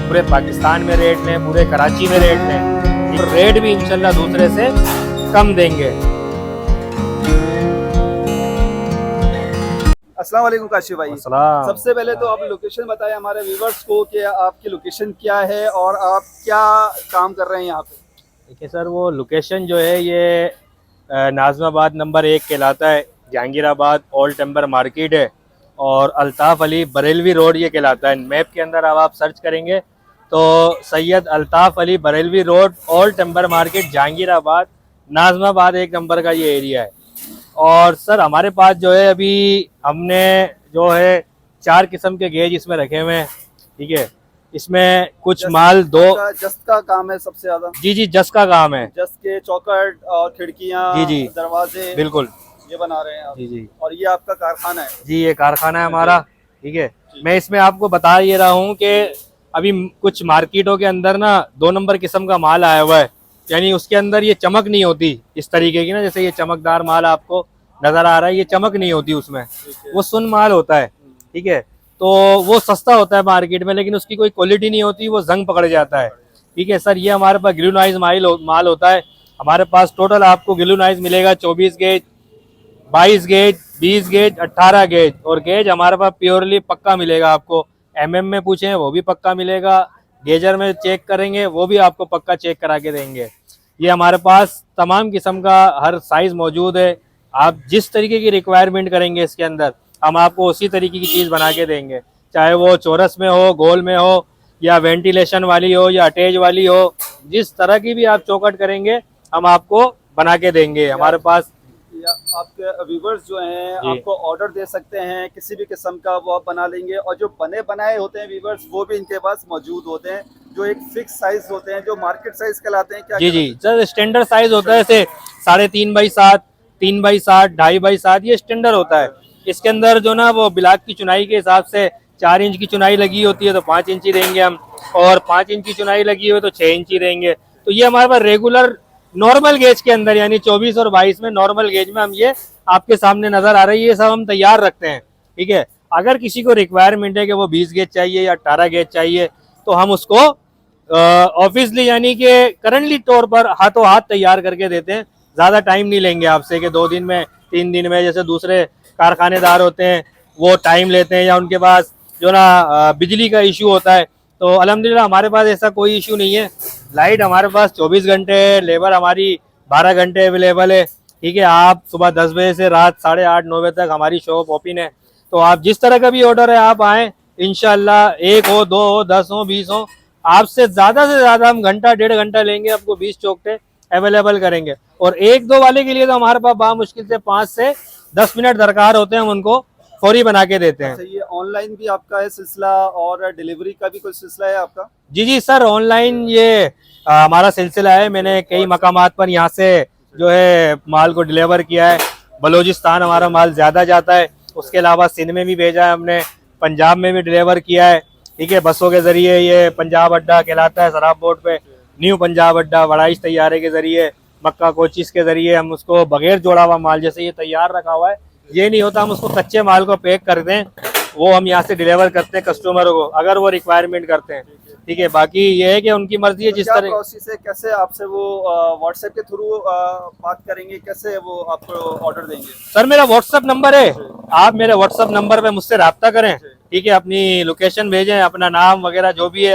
पूरे पाकिस्तान में रेट लें, पूरे कराची में रेट लें, तो रेट भी इंशाल्लाह दूसरे से कम देंगे। अस्सलाम वालेकुम काशिफ भाई। अस्सलाम। सबसे पहले तो आप लोकेशन बताएं हमारे व्यूवर्स को कि आपकी लोकेशन क्या है और आप क्या काम कर रहे हैं यहाँ पे। देखिए सर, वो लोकेशन जो है ये नाज़माबाद नंबर 1 कहलाता है, जहांगीराबाद ओल्ड टेम्बर मार्केट है, और अल्ताफ़ अली बरेलवी रोड ये कहलाता है। मैप के अंदर अब आप सर्च करेंगे तो Syed Altaf Ali Barelvi road old timber market Jahangirabad Nazimabad 1 number का ये एरिया है। और सर हमारे पास जो है अभी हमने जो है 4 किस्म के गेज इसमें रखे हुए हैं, ठीक है। इसमें कुछ माल जस्ट का काम है सबसे ज्यादा। जी, जस का काम है। जस्ट के चौखट और खिड़कियाँ, जी, दरवाजे बिल्कुल ये बना रहे हैं आप। जी। और ये आपका कारखाना है। जी, ये कारखाना है हमारा, ठीक है। मैं इसमें आपको बता ये रहा हूँ कि अभी कुछ मार्केटों के अंदर ना 2 नंबर किस्म का माल आया हुआ है, यानी उसके अंदर ये चमक नहीं होती इस तरीके की ना, जैसे ये चमकदार माल आपको नजर आ रहा है, ये चमक नहीं होती उसमें, वो सुन माल होता है, ठीक है। तो वो सस्ता होता है मार्केट में, लेकिन उसकी कोई क्वालिटी नहीं होती, वो जंग पकड़ जाता है, ठीक है सर। ये हमारे पास ग्लूनाइज माल होता है। हमारे पास टोटल आपको ग्लूनाइज मिलेगा 24 गेज, 22 गेज, 20 गेज, 18 गेज, और गेज हमारे पास प्योरली पक्का मिलेगा आपको। MM में पूछें वो भी पक्का मिलेगा, गेजर में चेक करेंगे वो भी आपको पक्का चेक करा के देंगे। ये हमारे पास तमाम किस्म का हर साइज़ मौजूद है। आप जिस तरीके की रिक्वायरमेंट करेंगे इसके अंदर हम आपको उसी तरीके की चीज़ बना के देंगे, चाहे वो चौरस में हो, गोल में हो, या वेंटिलेशन वाली हो, या अटैच वाली हो। जिस तरह की भी आप चौखट करेंगे हम आपको बना के देंगे। हमारे पास आपके व्यूवर्स जो हैं आपको ऑर्डर दे सकते हैं किसी भी किस्म का, वो आप बना लेंगे। और जो बने बनाए होते हैं व्यूवर्स वो भी इनके पास मौजूद होते हैं, जो एक फिक्स साइज होते हैं, जो मार्केट साइज कहलाते हैं। क्या जी सर, स्टैंडर्ड साइज होता है, जैसे 3.5 बाई 7, 3 बाई 7, 2.5 बाई 7, ये स्टैंडर्ड होता है। इसके अंदर जो ना वो ब्लॉक की चुनाई के हिसाब से 4 इंच की चुनाई लगी होती है तो 5 इंची देंगे हम, और 5 इंच की चुनाई लगी हुई तो 6 इंची देंगे। तो ये हमारे पास रेगुलर नॉर्मल गेज के अंदर, यानी 24 और 22 में नॉर्मल गेज में हम ये आपके सामने नजर आ रही है, ये सब हम तैयार रखते हैं, ठीक है। अगर किसी को रिक्वायरमेंट है कि वो 20 गेज चाहिए या 18 गेज चाहिए तो हम उसको ऑब्वियसली यानी कि करंटली तौर पर हाथों हाथ तैयार करके देते हैं। ज़्यादा टाइम नहीं लेंगे आपसे कि 2 दिन में, 3 दिन में, जैसे दूसरे कारखानेदार होते हैं वो टाइम लेते हैं, या उनके पास जो ना बिजली का इशू होता है। तो अल्हम्दुलिल्लाह हमारे पास ऐसा कोई इशू नहीं है। लाइट हमारे पास 24 घंटे है, लेबर हमारी 12 घंटे अवेलेबल है, ठीक है। आप सुबह 10 बजे से रात 8:30 9 बजे तक हमारी शॉप ओपन है। तो आप जिस तरह का भी ऑर्डर है आप आएँ, इंशाल्लाह 1 हो, 2 हो, 10 हो, 20 हो, आपसे ज़्यादा हम घंटा 1.5 घंटा लेंगे, आपको 20 चौखटे अवेलेबल करेंगे। और 1-2 वाले के लिए तो हमारे पास बामुश्किल से 5 से 10 मिनट दरकार होते हैं, हम उनको फौरी बना के देते हैं। अच्छा, ये ऑनलाइन भी आपका है सिलसिला और डिलीवरी का भी कोई सिलसिला है आपका? जी सर, ऑनलाइन ये हमारा सिलसिला है। मैंने कई मकामात पर यहाँ से जो है माल को डिलीवर किया है। बलूचिस्तान हमारा माल ज़्यादा जाता है, उसके अलावा सिंध में भी भेजा है हमने, पंजाब में भी डिलीवर किया है, ठीक है। बसों के ज़रिए ये पंजाब अड्डा कहलाता है, सराब बोर्ड पे न्यू पंजाब अड्डा, वड़ाइश तैयारे के ज़रिए, मक्का कोचिस के ज़रिए हम उसको बगैर जोड़ा हुआ माल, जैसे ये तैयार रखा हुआ है, ये नहीं होता, हम उसको कच्चे माल को पैक कर दें, वो हम यहाँ से डिलीवर करते हैं कस्टमर को अगर वो रिक्वायरमेंट करते हैं, ठीक है। बाकी ये है कि उनकी मर्जी है जिस तरह प्रोसेस है, कैसे आपसे वो व्हाट्सएप के थ्रू बात करेंगे, कैसे वो आपको ऑर्डर देंगे? सर मेरा व्हाट्सएप नंबर है, आप मेरे व्हाट्सएप नंबर पे मुझसे रब्ता करें, ठीक है। अपनी लोकेशन भेजें, अपना नाम वगैरह जो भी है,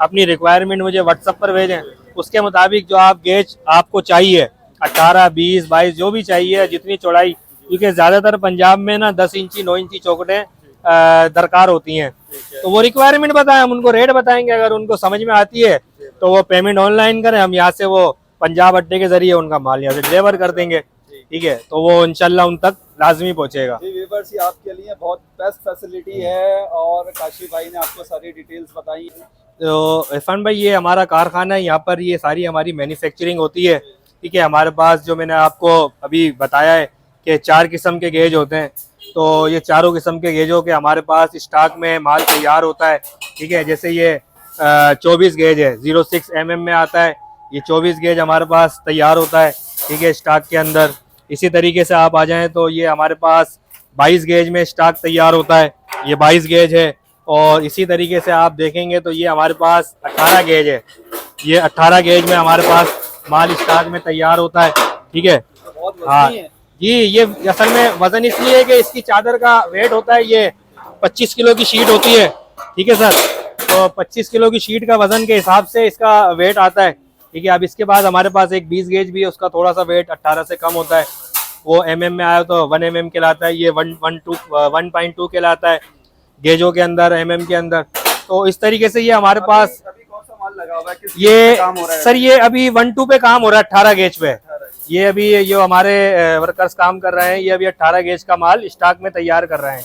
अपनी रिक्वायरमेंट मुझे व्हाट्सएप पर भेजें। उसके मुताबिक जो आप गेज आपको चाहिए 18, 20, 22 जो भी चाहिए, जितनी चौड़ाई, क्योंकि ज़्यादातर पंजाब में ना 10 इंची 9 इंची चौखटें दरकार होती हैं। तो वो रिक्वायरमेंट बताएं, हम उनको रेट बताएंगे, अगर उनको समझ में आती है तो वो पेमेंट ऑनलाइन करें, हम यहाँ से वो पंजाब अड्डे के जरिए उनका माल यहाँ से डिलीवर कर देंगे। ठीक है, तो वो इंशाल्लाह उन तक लाजमी पहुँचेगा। जी व्यूअर्स, ये आपके लिए बहुत बेस्ट फैसिलिटी है और काशी भाई ने आपको सारी डिटेल्स बताई। तो इरफान भाई, ये हमारा कारखाना है, यहाँ पर ये सारी हमारी मैन्युफैक्चरिंग होती है। ठीक है, हमारे पास जो मैंने आपको अभी बताया है कि 4 किस्म के गेज होते हैं, तो ये चारों किस्म के गेजों के हमारे पास स्टॉक में माल तैयार होता है। ठीक है, जैसे ये 24 गेज है, 06 mm में आता है, ये 24 गेज हमारे पास तैयार होता है। ठीक है, स्टॉक के अंदर। इसी तरीके से आप आ जाएं तो ये हमारे पास 22 गेज में स्टॉक तैयार होता है, ये 22 गेज है। और इसी तरीके से आप देखेंगे तो ये हमारे पास 18 गेज है, ये 18 गेज में हमारे पास माल स्टॉक में तैयार होता है। ठीक है, हाँ जी, ये असल में वजन इसलिए है कि इसकी चादर का वेट होता है, ये 25 किलो की शीट होती है। ठीक है सर, तो 25 किलो की शीट का वजन के हिसाब से इसका वेट आता है। ठीक है, अब इसके बाद हमारे पास एक 20 गेज भी है, उसका थोड़ा सा वेट 18 से कम होता है, वो mm में आया तो 1 mm कहलाता है, ये 1.2 कहलाता है गेजों के अंदर, mm के अंदर। तो इस तरीके से ये हमारे पास अभी कौन सा माल लगा हुआ है, किस ये काम हो रहा है? सर ये अभी 1-2 पे काम हो रहा है, 18 गेज पे। ये अभी जो हमारे वर्कर्स काम कर रहे हैं, ये अभी 18 गेज का माल स्टॉक में तैयार कर रहे हैं।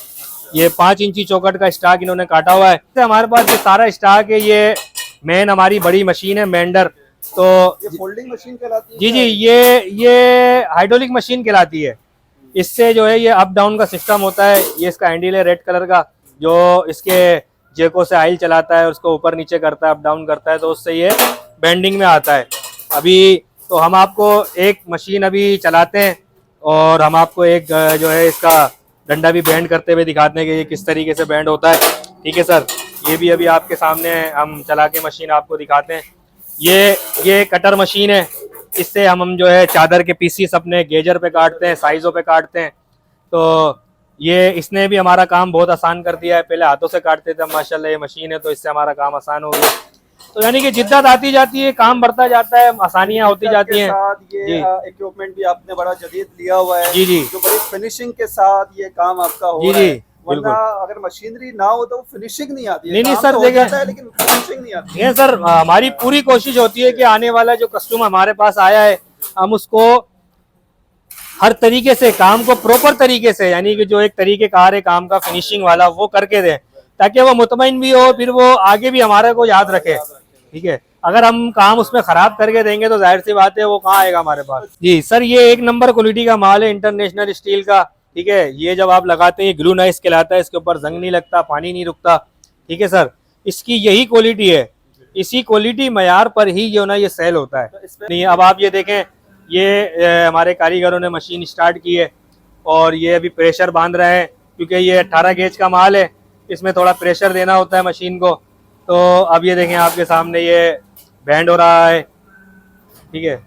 ये 5 इंची चौकट का स्टॉक इन्होंने काटा हुआ है। तो हमारे पास ये सारा स्टॉक है, ये मेन हमारी बड़ी मशीन है मेंडर। तो ये फोल्डिंग मशीन कहलाती है? जी जी, ये हाइड्रोलिक मशीन कहलाती है। इससे जो है ये अप डाउन का सिस्टम होता है। ये इसका हैंडल है रेड कलर का, जो इसके जेको से आइल चलाता है, उसको ऊपर नीचे करता है, अप डाउन करता है, तो उससे ये बेंडिंग में आता है। अभी तो हम आपको एक मशीन अभी चलाते हैं और हम आपको एक जो है इसका डंडा भी बेंड करते हुए दिखाते हैं कि ये किस तरीके से बेंड होता है। ठीक है सर, ये भी अभी आपके सामने हम चला के मशीन आपको दिखाते हैं। ये कटर मशीन है, इससे हम जो है चादर के पीसीस अपने गेजर पे काटते हैं, साइजों पे काटते हैं। तो ये इसने भी हमारा काम बहुत आसान कर दिया है। पहले हाथों से काटते थे, माशाल्लाह ये मशीन है तो इससे हमारा काम आसान हो गया। तो यानी कि जिद्दत आती जाती है, काम बढ़ता जाता है, आसानियां होती जाती हैं। ये इक्विपमेंट भी आपने बड़ा जदीद लिया हुआ है जी जी, जो बड़ी फिनिशिंग के साथ ये काम आपका हो रहा है। वरना अगर मशीनरी ना हो तो फिनिशिंग नहीं आती है। नहीं सर, तो देखें, लेकिन फिनिशिंग नहीं आती है। सर, हमारी पूरी कोशिश होती है कि आने वाला जो कस्टमर हमारे पास आया है, हम उसको हर तरीके से काम को प्रॉपर तरीके से, यानी कि जो एक तरीकेकार है काम का फिनिशिंग वाला, वो करके दें, ताकि वो मुतमईन भी हो, फिर वो आगे भी हमारे को याद रखे। ठीक है, अगर हम काम उसमें खराब करके देंगे तो जाहिर सी बात है वो कहाँ आएगा हमारे पास। जी सर, ये 1 नंबर क्वालिटी का माल है, इंटरनेशनल स्टील का। ठीक है, ये जब आप लगाते हैं ग्लू नाइस कहलाता है, इसके ऊपर जंग नहीं लगता, पानी नहीं रुकता। ठीक है सर, इसकी यही क्वालिटी है, इसी क्वालिटी मयार पर ही जो ना ये सेल होता है। नहीं, अब आप ये देखें, ये हमारे कारीगरों ने मशीन स्टार्ट की है और ये अभी प्रेशर बांध रहे हैं, क्योंकि ये 18 गेज का माल है, इसमें थोड़ा प्रेशर देना होता है मशीन को। तो अब ये देखें आपके सामने ये बैंड हो रहा है। ठीक है,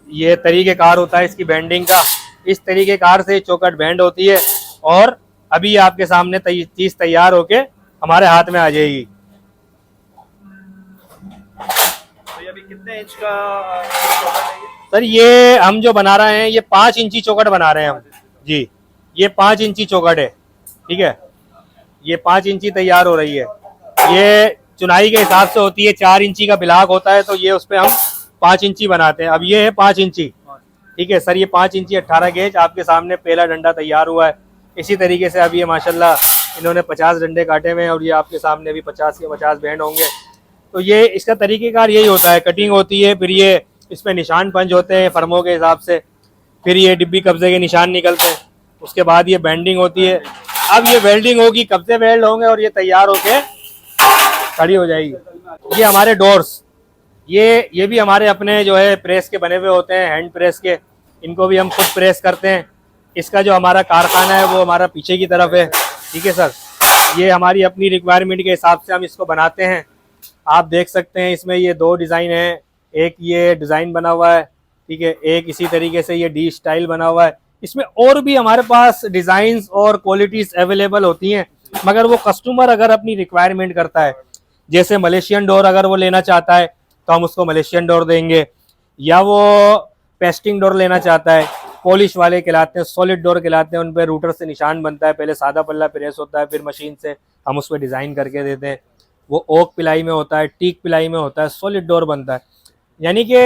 ये तरीकेकार होता है इसकी बेंडिंग का, इस तरीकेकार से चौकट बेंड होती है और अभी आपके सामने चीज तैयार होके हमारे हाथ में आ जाएगी। तो ये अभी कितने इंच का चौकट है ये? सर, ये हम जो बना रहे हैं ये 5 इंची चौकट बना रहे हैं हम जी। ये 5 इंची चौकट है। ठीक है, ये 5 इंची तैयार हो रही है। ये चुनाई के हिसाब से होती है, 4 इंची का ब्लॉक होता है तो ये उस पर हम 5 इंची बनाते हैं। अब ये है 5 इंची। ठीक है सर, ये 5 इंची 18 गेज आपके सामने पहला डंडा तैयार हुआ है। इसी तरीके से अब ये माशाल्लाह इन्होंने 50 डंडे काटे हुए हैं और ये आपके सामने अभी 50 के 50 बैंड होंगे। तो ये इसका तरीकेकार यही होता है, कटिंग होती है, फिर ये इसमें निशान पंच होते हैं फर्मों के हिसाब से, फिर ये डिब्बी कब्जे के निशान निकलते हैं, उसके बाद ये बेंडिंग होती है। अब ये वेल्डिंग होगी, कब्जे वेल्ड होंगे और ये तैयार होके खड़ी हो जाएगी। ये हमारे डोर्स, ये भी हमारे अपने जो है प्रेस के बने हुए होते हैं, हैंड प्रेस के, इनको भी हम खुद प्रेस करते हैं। इसका जो हमारा कारखाना है वो हमारा पीछे की तरफ है। ठीक है सर, ये हमारी अपनी रिक्वायरमेंट के हिसाब से हम इसको बनाते हैं। आप देख सकते हैं इसमें ये 2 डिज़ाइन है, एक ये डिज़ाइन बना हुआ है। ठीक है, एक इसी तरीके से ये डी स्टाइल बना हुआ है। इसमें और भी हमारे पास डिज़ाइंस और क्वालिटीज़ अवेलेबल होती हैं, मगर वो कस्टमर अगर अपनी रिक्वायरमेंट करता है, जैसे मलेशियन डोर अगर वो लेना चाहता है तो हम उसको मलेशियन डोर देंगे, या वो पेस्टिंग डोर लेना चाहता है पॉलिश वाले कहलाते हैं, सॉलिड डोर कहलाते हैं। उन पे रूटर से निशान बनता है, पहले सादा पल्ला प्रेस होता है, फिर मशीन से हम उस पर डिज़ाइन करके देते हैं। वो ओक पिलाई में होता है, टीक पिलाई में होता है, सॉलिड डोर बनता है। यानी कि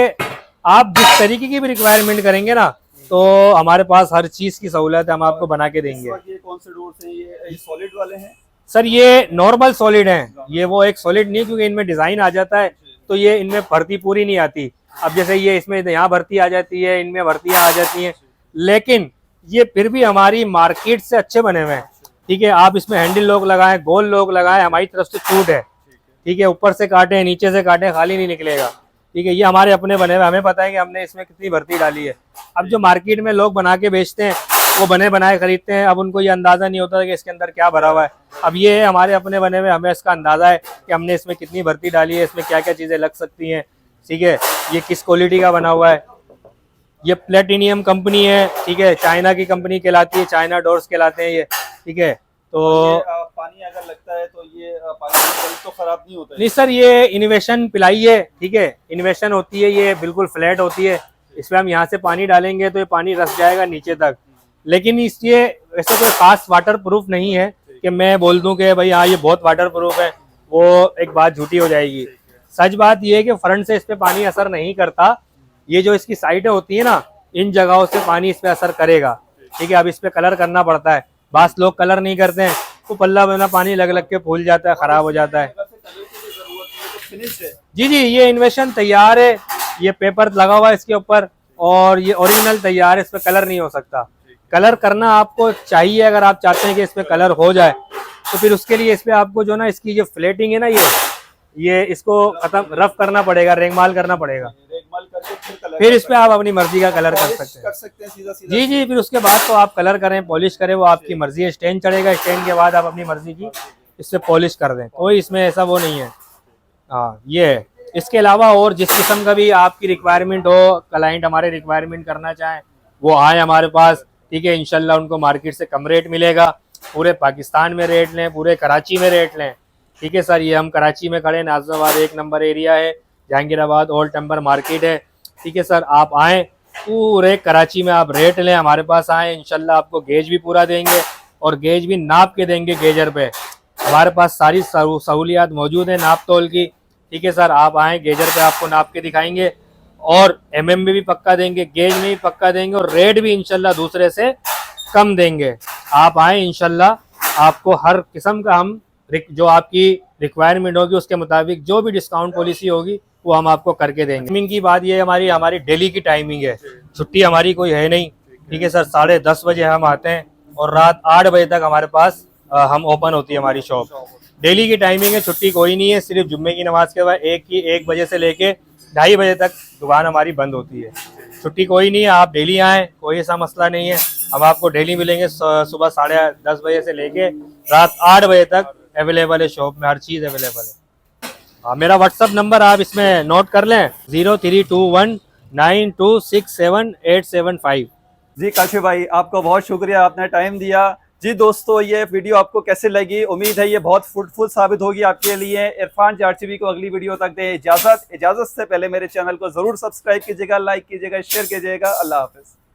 आप जिस तरीके की भी रिक्वायरमेंट करेंगे ना, तो हमारे पास हर चीज़ की सहूलत है, हम आपको बना के देंगे। ये कौन से डोर्स हैं? ये सॉलिड वाले हैं? सर ये नॉर्मल सॉलिड हैं, ये वो एक सॉलिड नहीं, क्योंकि इनमें डिज़ाइन आ जाता है तो ये इनमें भर्ती पूरी नहीं आती। अब जैसे ये इसमें यहाँ भर्ती आ जाती है, इनमें भर्तियाँ आ जाती हैं, लेकिन ये फिर भी हमारी मार्केट से अच्छे बने हुए हैं। ठीक है, आप इसमें हैंडल लॉक लगाएं, गोल लॉक लगाएं, हमारी तरफ से छूट है। ठीक है, ऊपर से काटें, नीचे से काटें, खाली नहीं निकलेगा। ठीक है, ये हमारे अपने बने हुए, हमें पता है कि हमने इसमें कितनी भर्ती डाली है। अब जो मार्केट में लोग बना के बेचते हैं, वो बने बनाए खरीदते हैं, अब उनको ये अंदाज़ा नहीं होता कि इसके अंदर क्या भरा हुआ है। अब ये हमारे अपने बने हुए, हमें इसका अंदाज़ा है कि हमने इसमें कितनी भर्ती डाली है, इसमें क्या क्या चीज़ें लग सकती हैं। ठीक है, ये किस क्वालिटी का बना हुआ है। ये प्लेटिनियम कंपनी है, ठीक है, चाइना की कंपनी कहलाती है, चाइना डोर्स कहलाते हैं ये। ठीक है, तो पानी अगर लगता है तो ये पानी तो खराब नहीं होता है? नहीं सर, ये इन्वेशन पिलाई है। ठीक है, इन्वेशन होती है, ये बिल्कुल फ्लैट होती है। इसमें हम यहाँ से पानी डालेंगे तो ये पानी रस जाएगा नीचे तक। लेकिन इसलिए ऐसा कोई खास वाटर प्रूफ नहीं है कि मैं बोल दूं कि भाई हाँ ये बहुत वाटर प्रूफ है, वो एक बात झूठी हो जाएगी। सच बात ये है कि फ्रंट से इस पे पानी असर नहीं करता। ये जो इसकी साइडें होती है ना, इन जगहों से पानी इस पे असर करेगा। ठीक है, अब इस पे कलर करना पड़ता है, बास लोग कलर नहीं करते हैं, तो पल्ला बना पानी लग लग के फूल जाता है, खराब हो जाता है। जी जी, ये इन्वेशन तैयार है, ये पेपर लगा हुआ है इसके ऊपर, और ये ओरिजिनल तैयार है, इस पे कलर नहीं हो सकता। कलर करना आपको चाहिए, अगर आप चाहते हैं कि इस पे कलर हो जाए, तो फिर उसके लिए इस पे आपको जो ना इसकी जो फ्लेटिंग है ना, ये इसको खत्म रफ करना पड़ेगा, रेगमाल करना पड़ेगा। रेगमाल करके फिर इस पे आप अपनी मर्जी का कलर कर सकते हैं। सीधा जी जी, फिर उसके बाद तो आप कलर करें, पॉलिश करें, वो आपकी मर्जी है। स्टैंड चढ़ेगा, स्टैंड के बाद आप अपनी मर्जी की इससे पॉलिश कर दें, कोई इसमें ऐसा वो नहीं है। हाँ, ये है। इसके अलावा और जिस किस्म का भी आपकी रिक्वायरमेंट हो, क्लाइंट हमारे रिक्वायरमेंट करना चाहें, वो आए हमारे पास। ठीक है, इंशाल्लाह उनको मार्केट से कम रेट मिलेगा। पूरे पाकिस्तान में रेट लें, पूरे कराची में रेट लें। ठीक है सर, ये हम कराची में खड़े, नाजिराबाद 1 नंबर एरिया है, जहांगीराबाद ओल्ड टेम्पर मार्केट है। ठीक है सर, आप आएँ, पूरे कराची में आप रेट लें, हमारे पास आएँ, इंशाल्लाह आपको गेज भी पूरा देंगे, और गेज भी नाप के देंगे गेजर पे। हमारे पास सारी सहूलियात मौजूद है नाप तोल की। ठीक है सर, आप आएँ, गेजर पे आपको नाप के दिखाएंगे, और MM में भी पक्का देंगे, गेज में भी पक्का देंगे, और रेट भी इंशाल्लाह दूसरे से कम देंगे। आप आएँ, इंशाल्लाह आपको हर किस्म का हम जो आपकी रिक्वायरमेंट होगी उसके मुताबिक जो भी डिस्काउंट पॉलिसी होगी वो हम आपको करके देंगे। टाइमिंग की बात ये हमारी डेली की टाइमिंग है, छुट्टी हमारी कोई है नहीं। ठीक है सर, 10:30 बजे हम आते हैं, और रात 8 बजे तक हमारे पास हम ओपन होती है हमारी शॉप। डेली की टाइमिंग है, छुट्टी कोई नहीं है, सिर्फ जुम्मे की नमाज के बाद 1 बजे से लेके 2:30 बजे तक दुकान हमारी बंद होती है। छुट्टी कोई नहीं है, आप डेली आएँ, कोई ऐसा मसला नहीं है। हम आपको डेली मिलेंगे, सुबह 10:30 बजे से लेके रात 8 बजे तक अवेलेबल है, शॉप में हर चीज़ अवेलेबल है। हाँ, मेरा व्हाट्सअप नंबर आप इसमें नोट कर लें, 032192678875। जी काशिफ भाई, आपका बहुत शुक्रिया, आपने टाइम दिया। जी दोस्तों, ये वीडियो आपको कैसे लगी? उम्मीद है ये बहुत फ्रूटफुल साबित होगी आपके लिए। इरफान JRCB को अगली वीडियो तक दें इजाज़त से पहले मेरे चैनल को ज़रूर सब्सक्राइब कीजिएगा, लाइक कीजिएगा, शेयर कीजिएगा। अल्लाह हाफिज़।